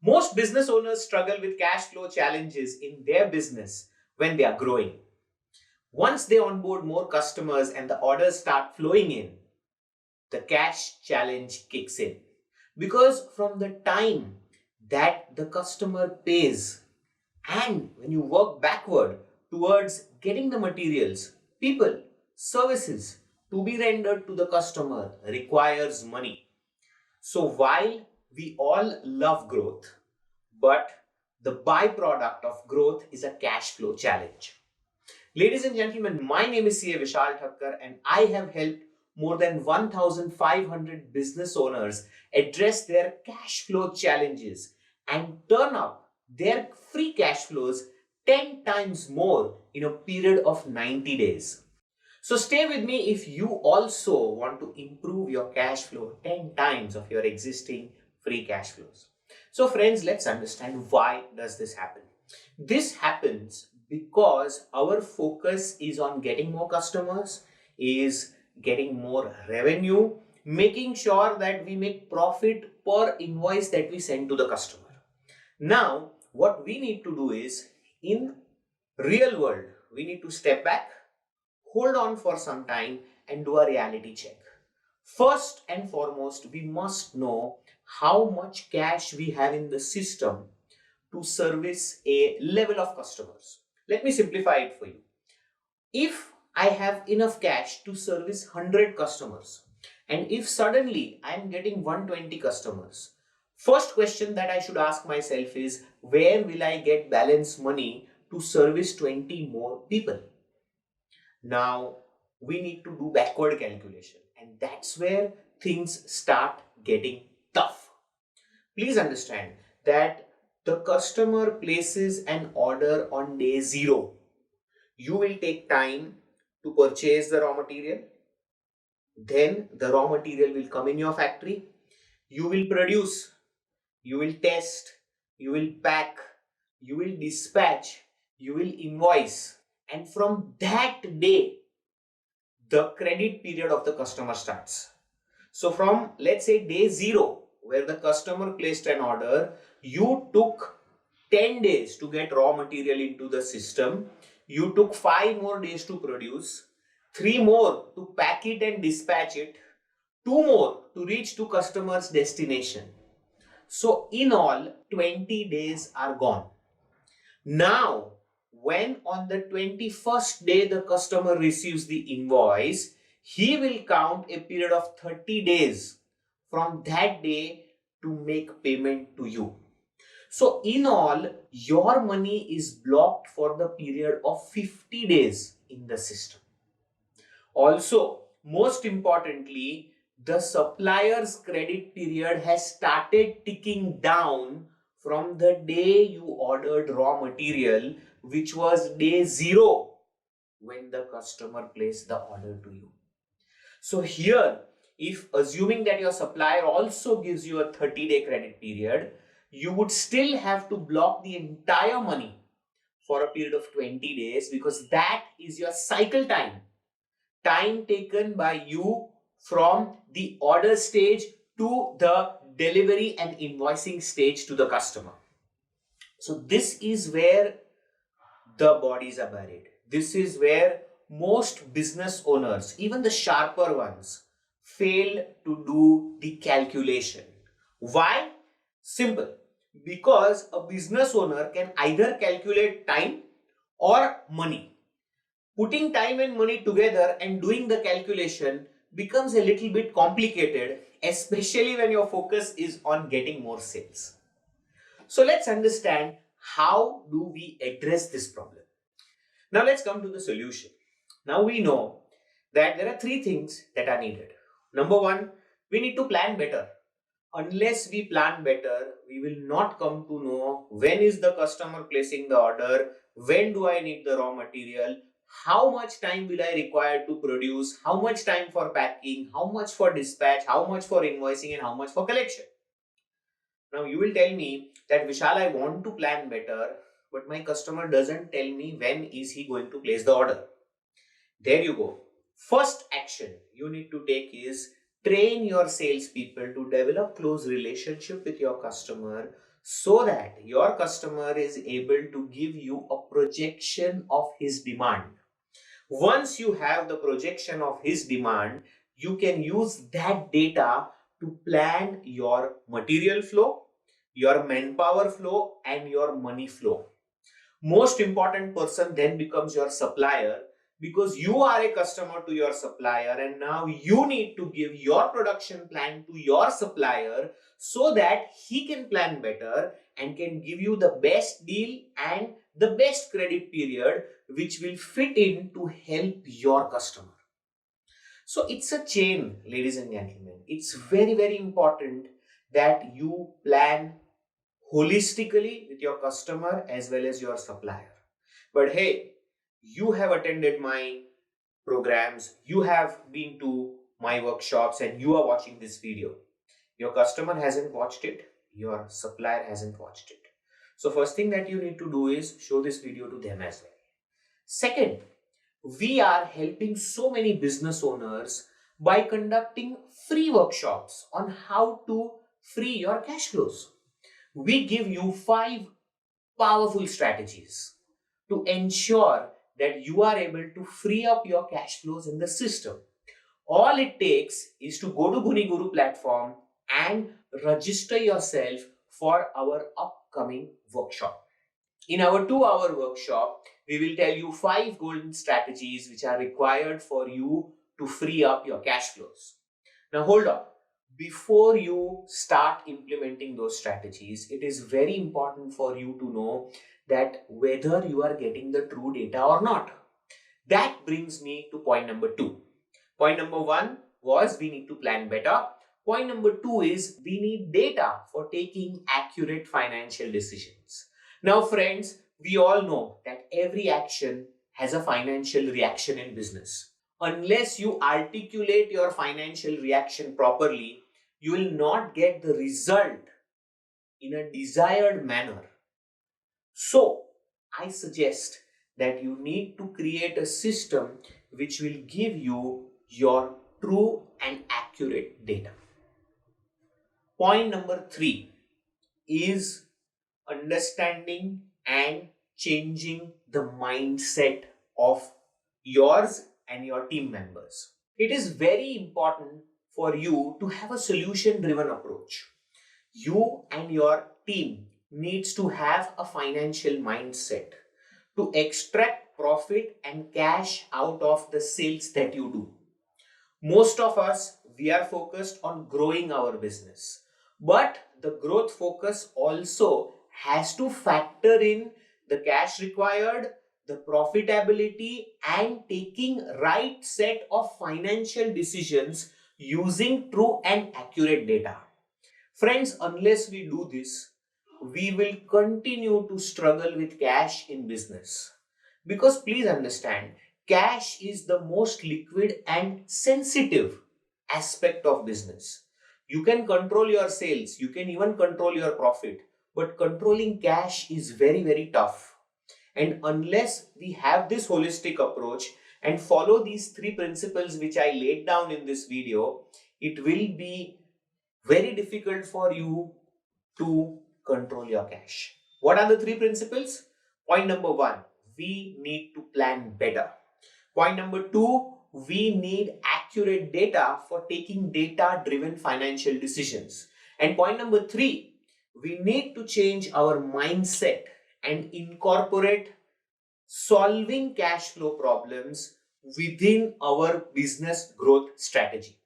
Most business owners struggle with cash flow challenges in their business when they are growing. Once they onboard more customers and the orders start flowing in, the cash challenge kicks in. Because from the time that the customer pays and when you work backward towards getting the materials, people, services to be rendered to the customer requires money. So while we all love growth, but the byproduct of growth is a cash flow challenge. Ladies and gentlemen, my name is CA Vishal Thakkar and I have helped more than 1,500 business owners address their cash flow challenges and turn up their free cash flows 10 times more in a period of 90 days. So stay with me if you also want to improve your cash flow 10 times of your existing free cash flows. So friends, let's understand why does this happen. This happens because our focus is on getting more customers, is getting more revenue, making sure that we make profit per invoice that we send to the customer. Now, what we need to do is, in real world, we need to step back, hold on for some time and do a reality check. First and foremost, we must know how much cash we have in the system to service a level of customers. Let me simplify it for you. If I have enough cash to service 100 customers and if suddenly I am getting 120 customers, first question that I should ask myself is, where will I get balance money to service 20 more people? Now, we need to do backward calculation and that's where things start getting tough. Please understand that the customer places an order on day 0. You will take time to purchase the raw material. Then the raw material will come in your factory. You will produce, you will test, you will pack, you will dispatch, you will invoice. And from that day, the credit period of the customer starts. So from, let's say, day 0, where the customer placed an order, you took 10 days to get raw material into the system. You took 5 more days to produce, 3 more to pack it and dispatch it, 2 more to reach to customer's destination. So in all, 20 days are gone. Now, when on the 21st day the customer receives the invoice, he will count a period of 30 days from that day to make payment to you. So in all, your money is blocked for the period of 50 days in the system. Also, most importantly, the supplier's credit period has started ticking down from the day you ordered raw material, which was day 0 when the customer placed the order to you. So here, if assuming that your supplier also gives you a 30-day credit period, you would still have to block the entire money for a period of 20 days because that is your cycle time taken by you from the order stage to the delivery and invoicing stage to the customer. So this is where the bodies are buried. This is where most business owners, even the sharper ones, fail to do the calculation. Why? Simple. Because a business owner can either calculate time or money. Putting time and money together and doing the calculation becomes a little bit complicated, especially when your focus is on getting more sales. So let's understand, how do we address this problem? Now let's come to the solution. Now we know that there are 3 things that are needed. Number 1, we need to plan better. Unless we plan better, we will not come to know when is the customer placing the order, when do I need the raw material, how much time will I require to produce, how much time for packing, how much for dispatch, how much for invoicing and how much for collection. Now you will tell me that Vishal, I want to plan better, but my customer doesn't tell me when is he going to place the order. There you go. First action you need to take is Train your salespeople to develop close relationship with your customer so that your customer is able to give you a projection of his demand. Once you have the projection of his demand, you can use that data to plan your material flow, your manpower flow, and your money flow. Most important person then becomes your supplier, because you are a customer to your supplier, and now you need to give your production plan to your supplier so that he can plan better and can give you the best deal and the best credit period which will fit in to help your customer. So it's a chain, ladies and gentlemen. It's very, very important that you plan holistically with your customer as well as your supplier. But hey, you have attended my programs, you have been to my workshops, and you are watching this video. Your customer hasn't watched it, your supplier hasn't watched it. So first thing that you need to do is show this video to them as well. Second, we are helping so many business owners by conducting free workshops on how to free your cash flows. We give you 5 powerful strategies to ensure that you are able to free up your cash flows in the system. All it takes is to go to Guru platform and register yourself for our upcoming workshop. In our 2-hour workshop, we will tell you 5 golden strategies which are required for you to free up your cash flows. Now hold on. Before you start implementing those strategies, it is very important for you to know that whether you are getting the true data or not. That brings me to point number 2. Point number 1 was we need to plan better. Point number 2 is we need data for taking accurate financial decisions. Now friends, we all know that every action has a financial reaction in business. Unless you articulate your financial reaction properly, you will not get the result in a desired manner. So, I suggest that you need to create a system which will give you your true and accurate data. Point number 3 is understanding and changing the mindset of yours and your team members. It is very important for you to have a solution driven approach. You and your team needs to have a financial mindset to extract profit and cash out of the sales that you do. Most of us, we are focused on growing our business, but the growth focus also has to factor in the cash required, the profitability, and taking right set of financial decisions using true and accurate data. Friends, unless we do this, we will continue to struggle with cash in business. Because please understand, cash is the most liquid and sensitive aspect of business. You can control your sales, you can even control your profit, but controlling cash is very, very tough. And unless we have this holistic approach and follow these 3 principles which I laid down in this video, it will be very difficult for you to control your cash. What are the 3 principles? Point number 1, we need to plan better. Point number 2, we need accurate data for taking data-driven financial decisions. And point number 3, we need to change our mindset and incorporate solving cash flow problems within our business growth strategy.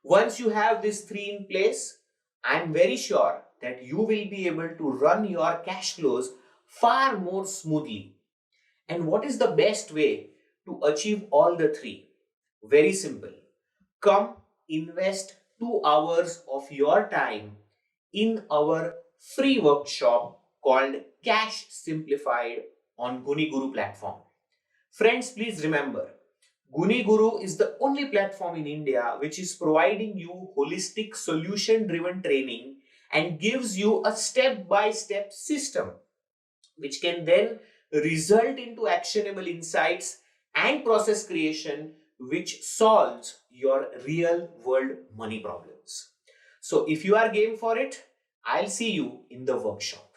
Once you have these 3 in place, I am very sure that you will be able to run your cash flows far more smoothly. And what is the best way to achieve all the 3? Very simple. Come invest 2 hours of your time in our free workshop called Cash Simplified on Guru platform. Friends, please remember, Guru is the only platform in India which is providing you holistic solution-driven training and gives you a step-by-step system which can then result into actionable insights and process creation which solves your real world money problems. So if you are game for it, I'll see you in the workshop.